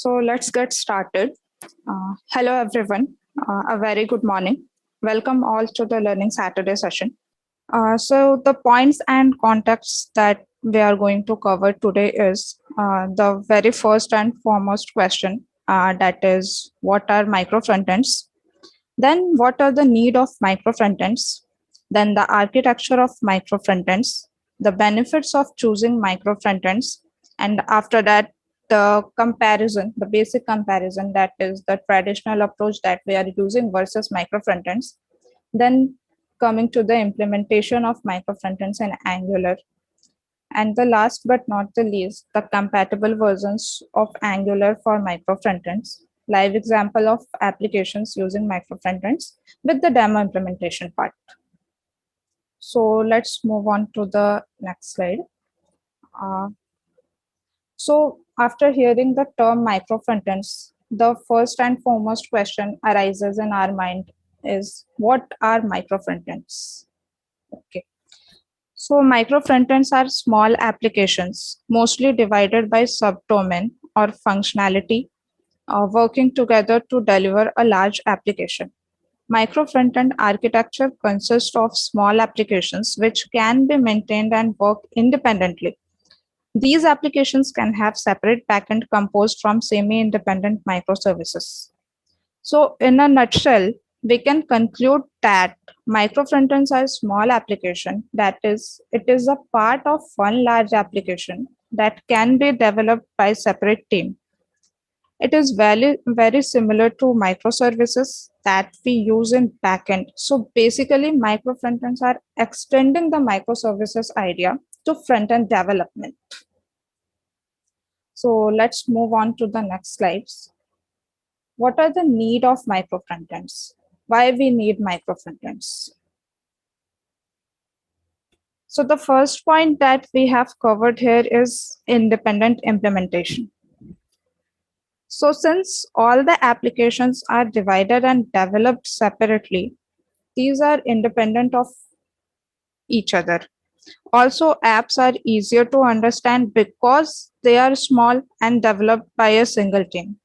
So let's get started. Hello, everyone. A very good morning. Welcome all to the Learning Saturday session. So the points and contexts that we are going to cover today is the very first and foremost question, that is, what are micro frontends? Then, what are the need of micro frontends? Then the architecture of micro frontends, the benefits of choosing micro frontends, and after that, the comparison, the basic comparison, that is the traditional approach that we are using versus micro frontends. Then coming to the implementation of micro frontends in Angular. And the last but not the least, the compatible versions of Angular for micro frontends, live example of applications using micro frontends with the demo implementation part. So let's move on to the next slide. Uh, so after hearing the term micro frontends, the first and foremost question arises in our mind is, what are micro frontends? Okay. So micro frontends are small applications, mostly divided by subdomain or functionality, working together to deliver a large application. Micro frontend architecture consists of small applications which can be maintained and work independently. These applications can have separate backend composed from semi-independent microservices. So, in a nutshell, we can conclude that micro frontends are a small application. That is, it is a part of one large application that can be developed by separate team. It is very similar to microservices that we use in backend. So basically, micro frontends are extending the microservices idea to front-end development. So let's move on to the next slides. What are the need of micro frontends? Why we need micro frontends? So the first point that we have covered here is independent implementation. So since all the applications are divided and developed separately, these are independent of each other. Also, apps are easier to understand because they are small and developed by a single team.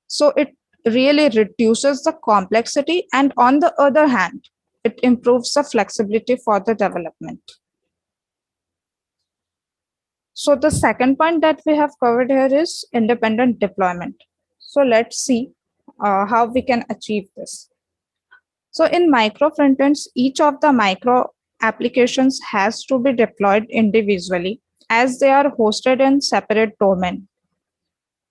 So it really reduces the complexity, and on the other hand, it improves the flexibility for the development. So the second point that we have covered here is independent deployment. So let's see how we can achieve this. So in micro frontends, each of the micro applications has to be deployed individually as they are hosted in separate domain.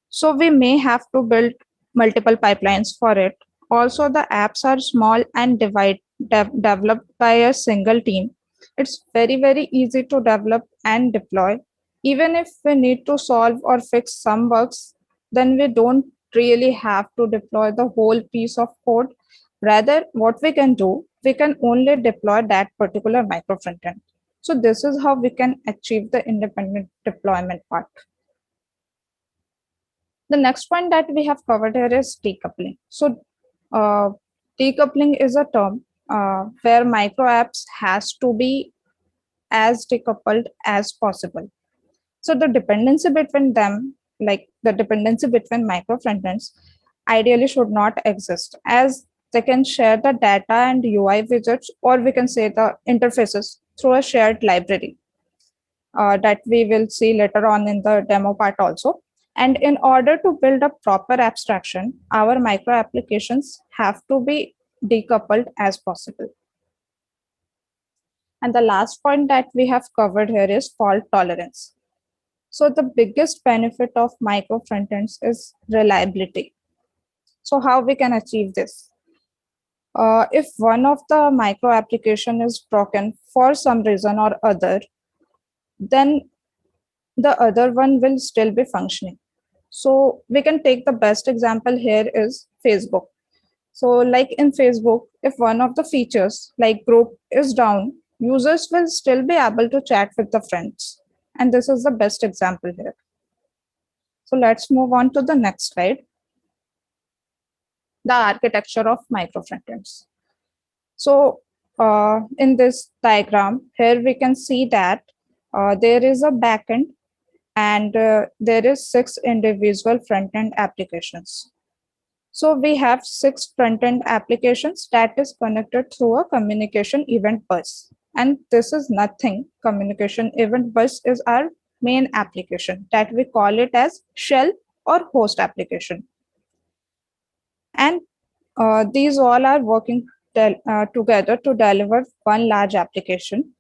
So we may have to build multiple pipelines for it. Also, the apps are small and developed by a single team. It's very easy to develop and deploy. Even if we need to solve or fix some bugs, then we don't really have to deploy the whole piece of code. Rather, what we can do, we can only deploy that particular micro frontend. So this is how we can achieve the independent deployment part. The next point that we have covered here is decoupling. So uh, decoupling is a term where micro apps has to be as decoupled as possible. So the dependency between them, like the dependency between micro frontends, ideally should not exist, as they can share the data and UI widgets, or we can say the interfaces through a shared library that we will see later on in the demo part also. And in order to build a proper abstraction, our micro applications have to be decoupled as possible. And the last point that we have covered here is fault tolerance. So the biggest benefit of micro frontends is reliability. So how we can achieve this? If one of the micro application is broken for some reason or other, then the other one will still be functioning. So we can take the best example here is Facebook. So like in Facebook, if one of the features like group is down, users will still be able to chat with the friends. And this is the best example here. So let's move on to the next slide. The architecture of micro frontends. So in this diagram, here we can see that there is a backend and there is 6 individual front-end applications. So we have 6 front-end applications that is connected through a communication event bus. And this is nothing. Communication event bus is our main application that we call it as shell or host application. And these all are working together to deliver one large application.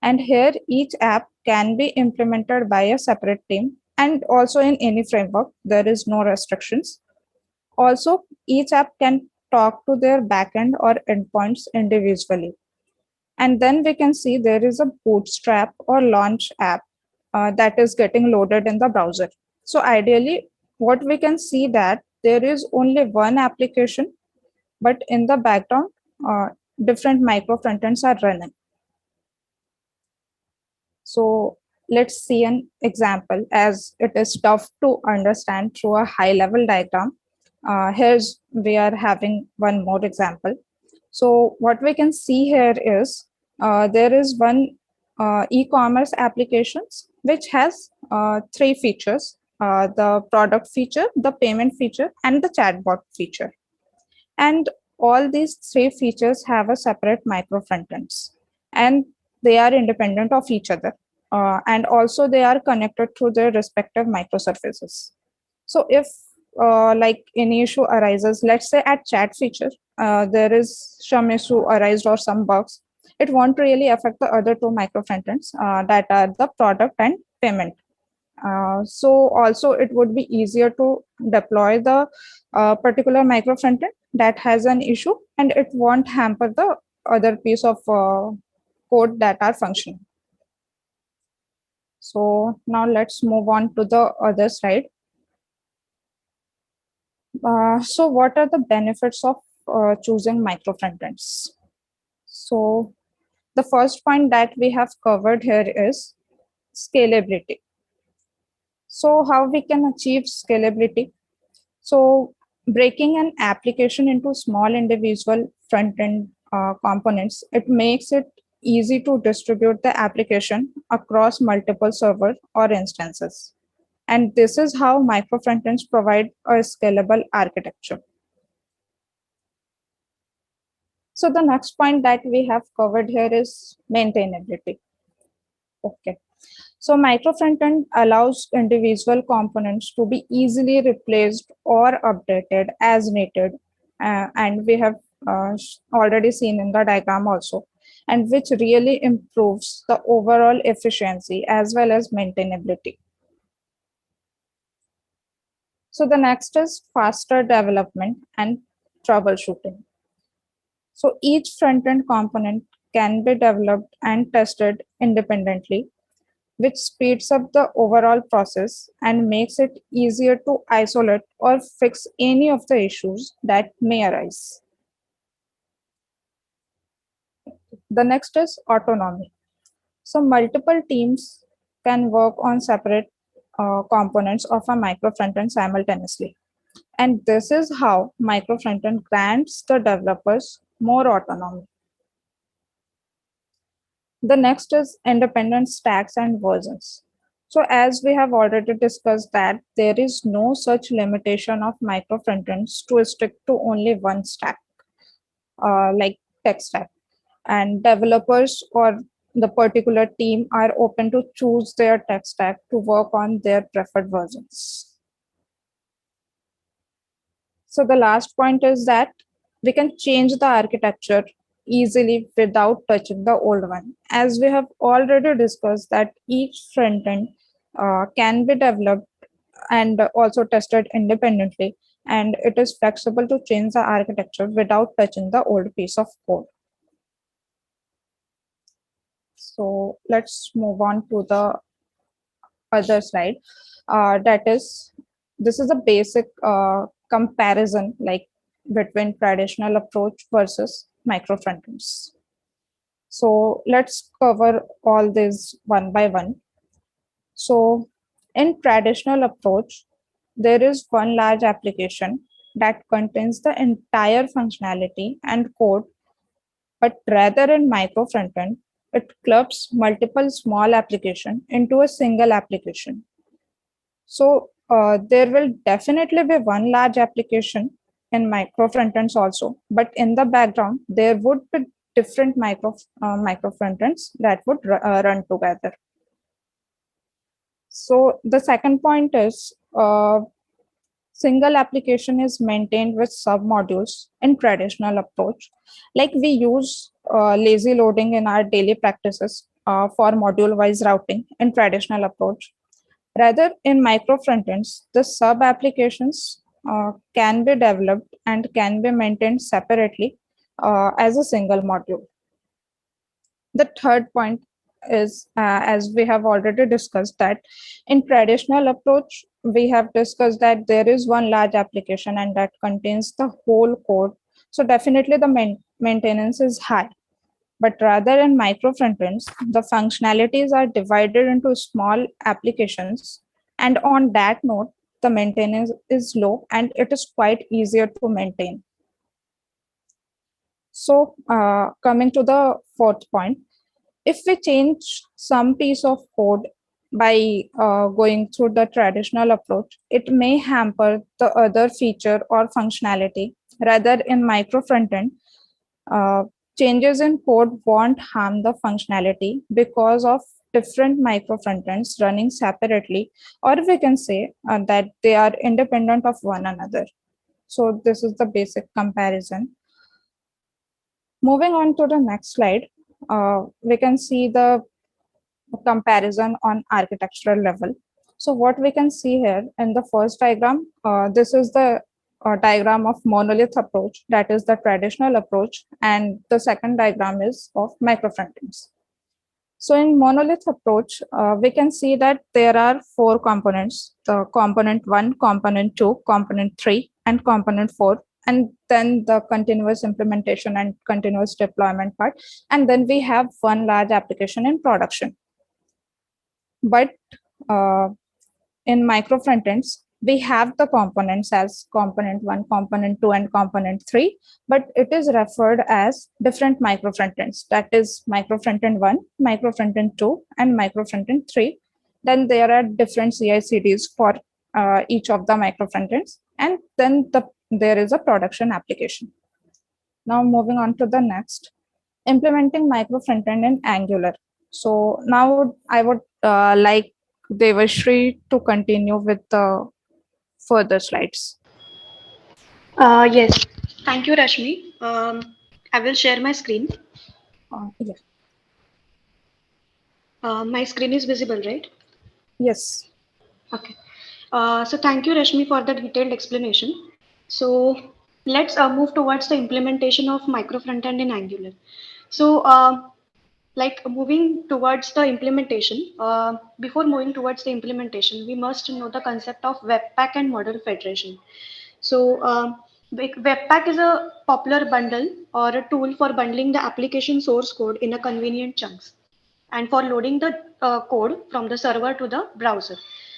And here each app can be implemented by a separate team, and also in any framework, there is no restrictions. Also, each app can talk to their backend or endpoints individually. And then we can see there is a bootstrap or launch app that is getting loaded in the browser. So ideally, what we can see that there is only one application, but in the background, different micro frontends are running. So let's see an example, as it is tough to understand through a high level diagram. Here's we are having one more example. So what we can see here is there is one e-commerce applications which has 3 features: the product feature, the payment feature, and the chatbot feature. And all these 3 features have a separate micro frontends, and they are independent of each other. And also they are connected through their respective microservices. So if like any issue arises, let's say at chat feature, there is some issue arised or some bugs, it won't really affect the other 2 micro frontends that are the product and payment. So also it would be easier to deploy the particular micro frontend that has an issue, and it won't hamper the other piece of code that are functioning. So now let's move on to the other side. So what are the benefits of choosing micro frontends? So the first point that we have covered here is scalability. So how we can achieve scalability? So breaking an application into small individual front-end components, it makes it easy to distribute the application across multiple servers or instances. And this is how micro frontends provide a scalable architecture. So the next point that we have covered here is maintainability. Okay. So micro frontend allows individual components to be easily replaced or updated as needed. And we have already seen in the diagram also, and which really improves the overall efficiency as well as maintainability. So the next is faster development and troubleshooting. So each front-end component can be developed and tested independently, which speeds up the overall process and makes it easier to isolate or fix any of the issues that may arise. The next is autonomy. So multiple teams can work on separate components of a micro frontend simultaneously. And this is how micro frontend grants the developers more autonomy. The next is independent stacks and versions. So as we have already discussed that there is no such limitation of micro frontends to stick to only one stack, like tech stack. And developers or the particular team are open to choose their tech stack to work on their preferred versions. So the last point is that we can change the architecture easily without touching the old one. As we have already discussed that each front end can be developed and also tested independently, and it is flexible to change the architecture without touching the old piece of code. So let's move on to the other slide. That is, this is a basic comparison like between traditional approach versus micro frontends. So let's cover all these one by one. So in traditional approach, there is one large application that contains the entire functionality and code, but rather in micro frontend, it clubs multiple small applications into a single application. So there will definitely be one large application in micro frontends also, but in the background there would be different micro frontends that would run together. So the second point is single application is maintained with submodules in traditional approach. Like we use lazy loading in our daily practices for module-wise routing in traditional approach. Rather, in micro frontends, the sub applications can be developed and can be maintained separately as a single module. The third point is, as we have already discussed, that in traditional approach, we have discussed that there is one large application and that contains the whole code. So definitely the maintenance is high. But rather in micro frontends, the functionalities are divided into small applications. And on that note, the maintenance is low and it is quite easier to maintain. So coming to the fourth point, if we change some piece of code by going through the traditional approach, it may hamper the other feature or functionality. Rather, in micro frontend, uh, changes in code won't harm the functionality because of different micro frontends running separately, or we can say that they are independent of one another. So this is the basic comparison. Moving on to the next slide, we can see the comparison on architectural level. So what we can see here in the first diagram, this is the diagram of monolith approach, that is the traditional approach, and the second diagram is of micro frontends. So in monolith approach, we can see that there are four components: the component one, component two, component three, and component four, and then the continuous implementation and continuous deployment part. And then we have one large application in production. But uh, in micro frontends, we have the components as component one, component two, and component three, but it is referred as different micro frontends. That is micro frontend one, micro frontend two, and micro frontend three. Then there are different CI/CDs for each of the micro frontends, and then there is a production application. Now moving on to the next, implementing micro frontend in Angular. So now I would like Devashri to continue with the further slides. Yes, thank you, Rashmi. I will share my screen. Yeah. My screen is visible, right? Yes. Okay. So thank you, Rashmi, for the detailed explanation. So let's move towards the implementation of micro frontend in Angular. So like moving towards the implementation, before moving towards the implementation, we must know the concept of Webpack and model federation. So Webpack is a popular bundle or a tool for bundling the application source code in a convenient chunks and for loading the code from the server to the browser.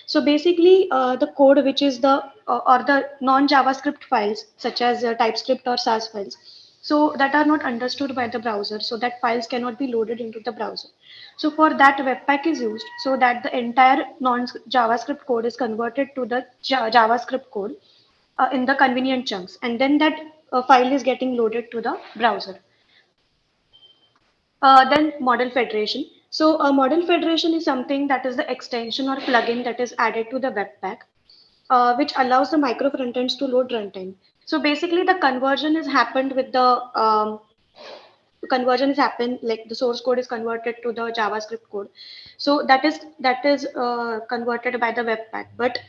So basically, the code which is the or the non-JavaScript files such as TypeScript or Sass files, so that are not understood by the browser, so that files cannot be loaded into the browser. So for that, Webpack is used so that the entire non-JavaScript code is converted to the JavaScript code in the convenient chunks, and then that file is getting loaded to the browser. Then model federation. So a model federation is something that is the extension or plugin that is added to the Webpack, which allows the micro frontends to load runtime. So basically, the conversion is happened with the conversion is happened like the source code is converted to the JavaScript code. So that is converted by the Webpack, but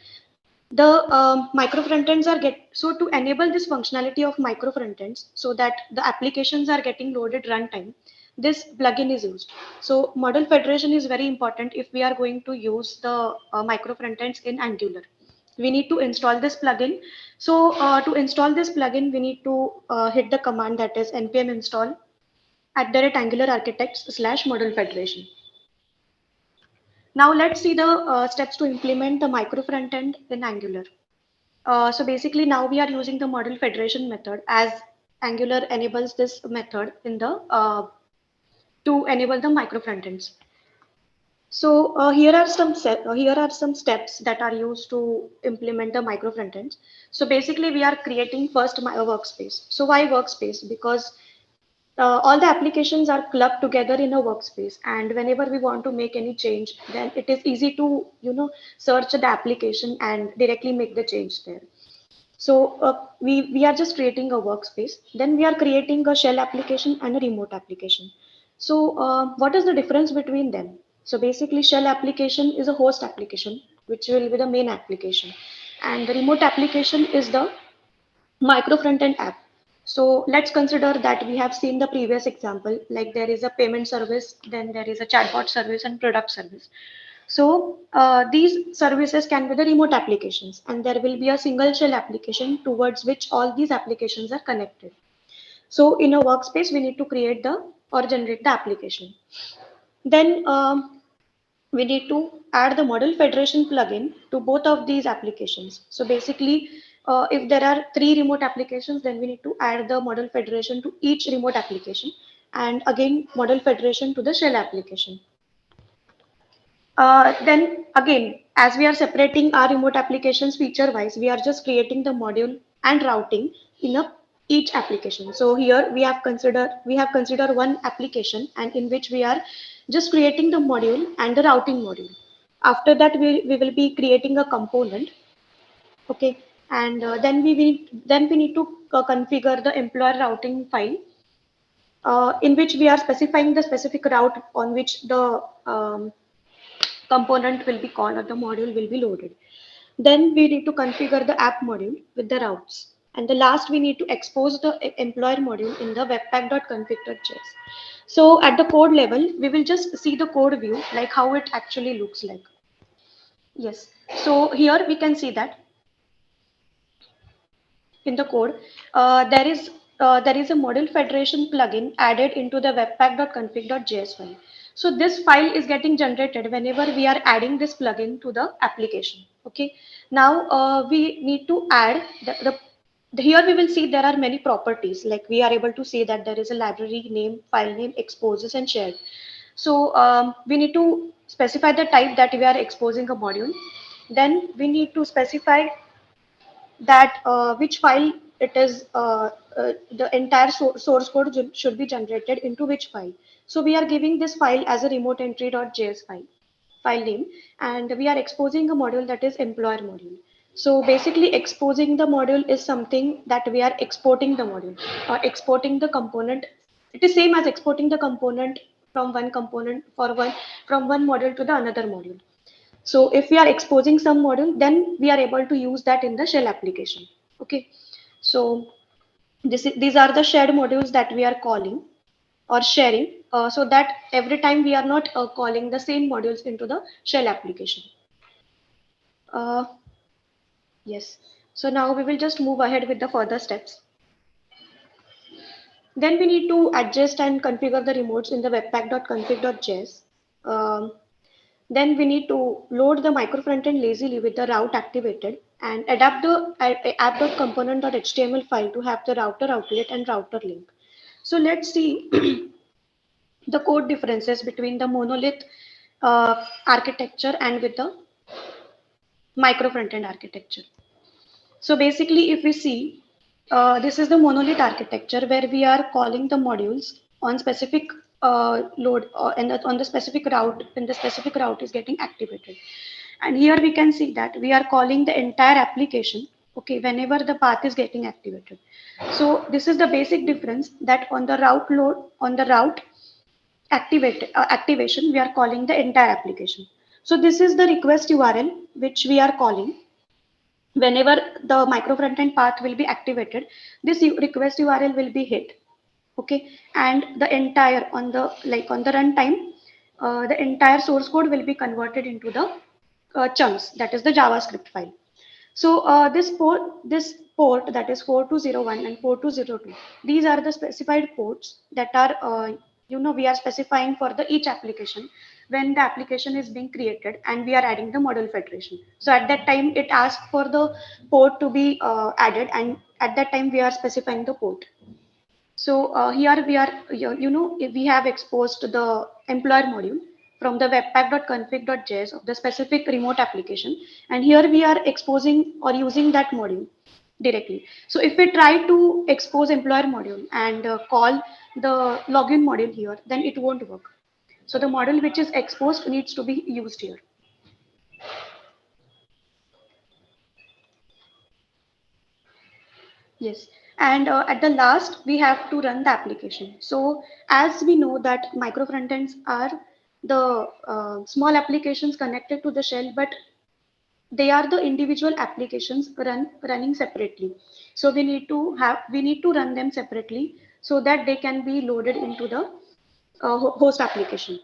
the micro frontends are get so to enable this functionality of micro frontends so that the applications are getting loaded runtime, this plugin is used. So model federation is very important if we are going to use the micro frontends in Angular. We need to install this plugin. So to install this plugin, we need to hit the command that is npm install @angular architects / model federation. Now let's see the steps to implement the micro frontend in Angular. So basically now we are using the model federation method as Angular enables this method in the to enable the micro frontends. So here are some steps that are used to implement the micro frontends. So basically, we are creating first a workspace. So why workspace? Because all the applications are clubbed together in a workspace, and whenever we want to make any change, then it is easy to search the application and directly make the change there. So we are just creating a workspace. Then we are creating a shell application and a remote application. So what is the difference between them? So basically, shell application is a host application, which will be the main application, and the remote application is the micro frontend app. So let's consider that we have seen the previous example, like there is a payment service, then there is a chatbot service and product service. So these services can be the remote applications, and there will be a single shell application towards which all these applications are connected. So in a workspace, we need to create the or generate the application. Then we need to add the model federation plugin to both of these applications. So basically, if there are three remote applications, then we need to add the model federation to each remote application, and again model federation to the shell application. Then again, as we are separating our remote applications feature wise, we are just creating the module and routing in a each application. So here we have considered one application, and in which we are just creating the module and the routing module. After that, we will be creating a component. Okay, and then we need to configure the employer routing file, in which we are specifying the specific route on which the component will be called or the module will be loaded. Then we need to configure the app module with the routes. And the last, we need to expose the employer module in the webpack.config.js. So at the code level, we will just see the code view, like how it actually looks like. Yes. So here we can see that in the code, there is a model federation plugin added into the webpack.config.js file. So this file is getting generated whenever we are adding this plugin to the application. Okay. Now we need to add here we will see there are many properties, like we are able to see that there is a library name, file name, exposes and shared. So we need to specify the type that we are exposing a module. Then we need to specify that which file it is, the entire source code should be generated into which file. So we are giving this file as a remote entry.js file name, and we are exposing a module that is employer module. So basically, exposing the module is something that we are exporting the module or exporting the component. It is same as exporting the component from one component for one from one module to the another module. So if we are exposing some module, then we are able to use that in the shell application. Okay. So these are the shared modules that we are calling or sharing, so that every time we are not calling the same modules into the shell application. Uh, yes. So now we will just move ahead with the further steps. Then we need to adjust and configure the remotes in the webpack.config.js. Um, Then we need to load the micro frontend lazily with the route activated and adapt the app.component.html file to have the router outlet and router link. So let's see the code differences between the monolith architecture and with the micro frontend architecture. So basically, if we see, this is the monolith architecture where we are calling the modules on specific load, and on the specific route, when the specific route is getting activated. And here we can see that we are calling the entire application, okay, whenever the path is getting activated. So this is the basic difference, that on the route activation, we are calling the entire application. So this is the request URL which we are calling whenever the micro frontend path will be activated. This request URL will be hit. Okay. And the entire on the runtime, the entire source code will be converted into the chunks, that is the JavaScript file. So this port that is 4201 and 4202, these are the specified ports that are we are specifying for the each application when the application is being created and we are adding the model federation. So at that time it asks for the port to be added, and at that time we are specifying the port. So here we are, we have exposed the employer module from the webpack.config.js of the specific remote application. And here we are exposing or using that module directly. So if we try to expose employer module and call the login module here, then it won't work. So the module which is exposed needs to be used here. Yes, and at the last, we have to run the application. So as we know that micro frontends are the small applications connected to the shell, but they are the individual applications running separately. So we need to run them separately so that they can be loaded into the host application.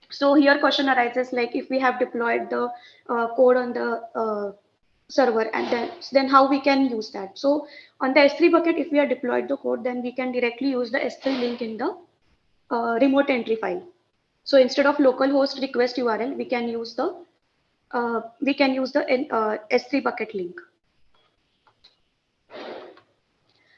So here question arises like if we have deployed the code on the server and then how we can use that. So on the S3 bucket, if we have deployed the code, then we can directly use the S3 link in the remote entry file. So instead of localhost request URL, we can use the S3 bucket link.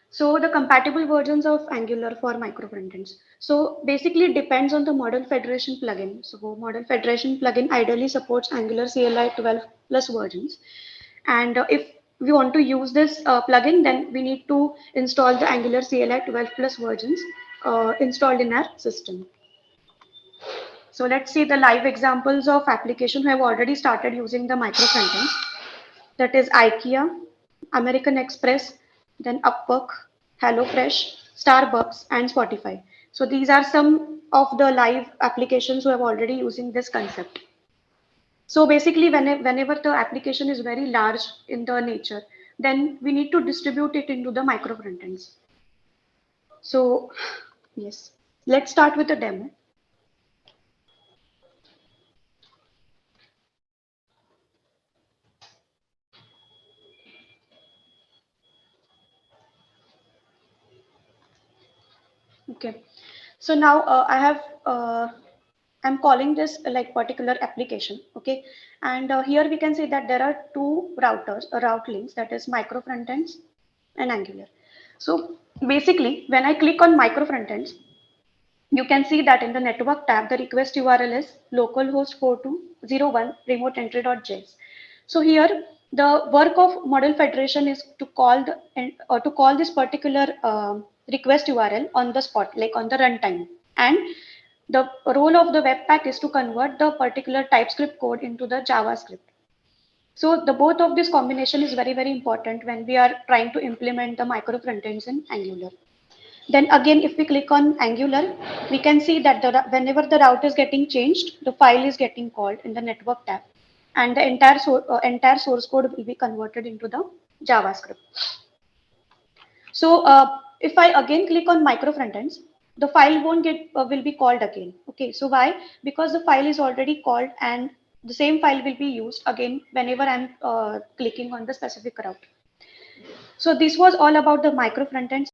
So the compatible versions of Angular for micro frontends. So basically it depends on the Model Federation plugin. So Model Federation plugin ideally supports Angular CLI 12 plus versions. And if we want to use this plugin, then we need to install the Angular CLI 12 plus versions installed in our system. So let's see the live examples of application who have already started using the micro frontends. That is IKEA, American Express, then Upwork, HelloFresh, Starbucks, and Spotify. So these are some of the live applications who have already using this concept. So basically, whenever the application is very large in the nature, then we need to distribute it into the micro frontends. So yes, let's start with the demo. Okay, so now I'm calling this like particular application. Okay, and here we can see that there are two route links, that is micro frontends and Angular. So basically, when I click on micro frontends, you can see that in the network tab, the request URL is localhost 4201 remote entry.js. So here, the work of Model Federation is to call to call this particular request URL on the spot, like on the runtime. And the role of the Webpack is to convert the particular TypeScript code into the JavaScript. So the both of this combination is very, very important when we are trying to implement the micro frontends in Angular. Then again, if we click on Angular, we can see that whenever the route is getting changed, the file is getting called in the network tab, and the entire source code will be converted into the JavaScript. So if I again click on micro frontends, the file won't get will be called again. Okay, so why? Because the file is already called, and the same file will be used again whenever I'm clicking on the specific route. So this was all about the micro frontends.